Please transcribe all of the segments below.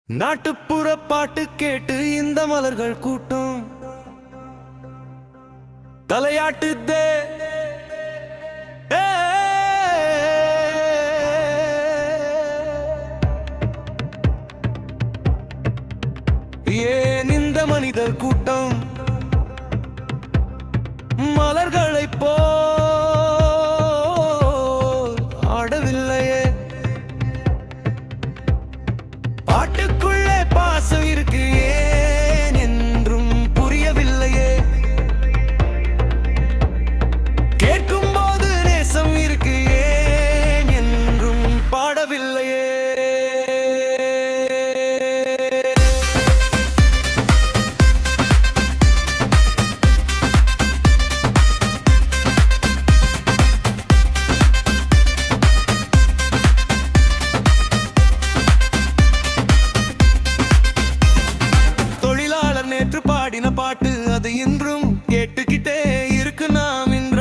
நாட்டுப்புற பாட்டு கேட்டு இந்த மலர்கள் கூட்டம் தலையாட்டுதே. ஏன் இந்த மனிதர் கூட்டம் மலர்களைப் போல் ஆடவில்லையே? பாட்டுக்குள்ளே பாசம் இருக்கு ஏன் என்றும் புரியவில்லையே? கேட்கும் போது நேசம் இருக்கு ஏன் என்றும் பாடவில்லையே? நேற்று பாடின பாட்டு அது இன்றும் கேட்டுக்கிட்டே இருக்கு. நாம் என்ற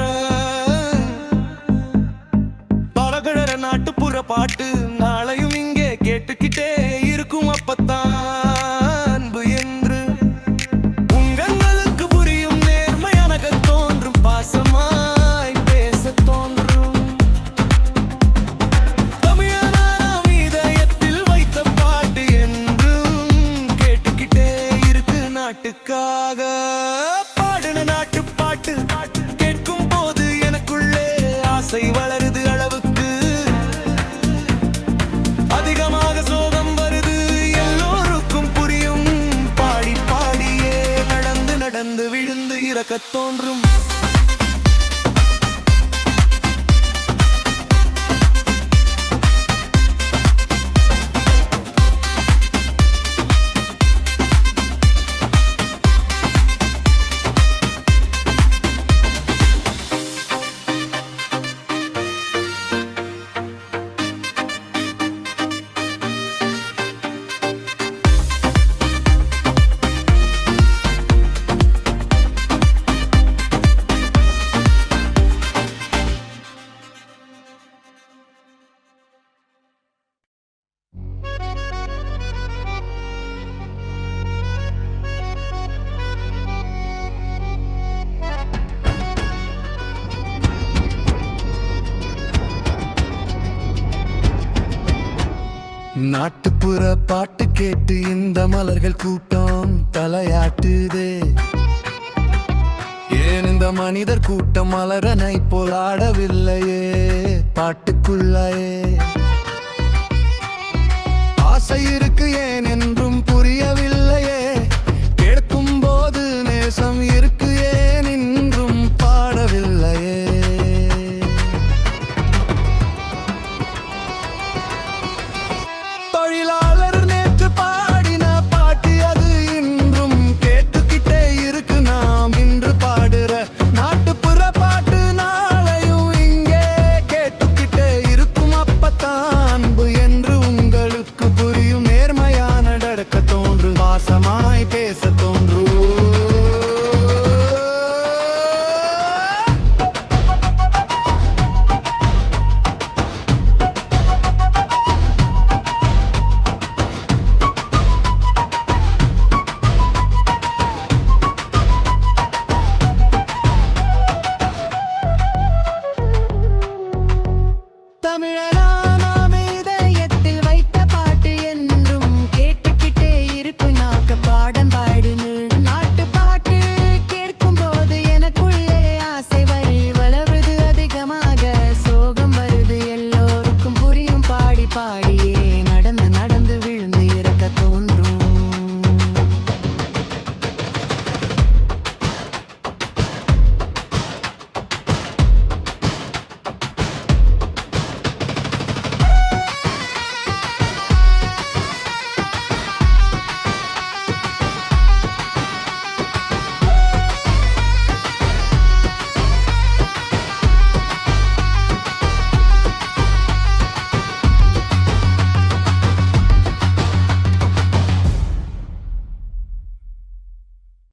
பலகழற நாட்டுப்புற பாட்டு நாளையும் இங்கே கேட்டுக்கிட்டே இருக்கும். அப்பத்தான் அன்பு என்று உங்களுக்கு புரியும். நேர்மையாக தோன்றும், பாசமாய் பேச தோன்றும். தமிழனாம் இதயத்தில் வைத்த பாட்டு என்றும் கேட்டுக்கிட்டே நாட்டுக்காக பாடுன நாட்டு பாட்டு கேட்கும் போது எனக்குள்ளே ஆசை வளருது. அளவுக்கு அதிகமாக சோகம் வருது. எல்லோருக்கும் புரியும். பாடி பாடியே நடந்து நடந்து விழுந்து இறக்கத் தோன்றும். நாட்டுப்புற பாட்டு கேட்டு இந்த மலர்கள் கூட்டம் தலையாட்டுதே. ஏன் இந்த மனிதர் கூட்டம் மலரனை போல் ஆடவில்லையே? பாட்டுக்குள்ளே ஆசை இருக்கு ஏன் என்றும் புரியவில்லையே? கேட்கும் போது நேசம் இருக்கு ஏன் என்றும் பாடவில்லையே? தொழிலாளர் நேற்று பாடின பாட்டு அது இன்றும் கேட்டுக்கிட்டே இருக்கு. நாம் இன்று பாடுற நாட்டுப்புற பாட்டு நாளையும் இங்கே கேட்டுக்கிட்டே இருக்கும். அப்பத்தான் அன்பு என்று உங்களுக்கு புரியும். நேர்மையான நடக்க தோன்றும், பாசமாய் பேச தோன்றும். தமிழனாம் இதயத்தில் வைத்த பாட்டு என்றும் கேட்டுக்கிட்டே இருக்கு. நாக்க பாடம் பாடுனு நாட்டு பாட்டு கேட்கும் போது எனக்குள்ளே ஆசை வளருது. அதிகமாக சோகம் வருது. எல்லோருக்கும் புரியும். பாடி பாடியே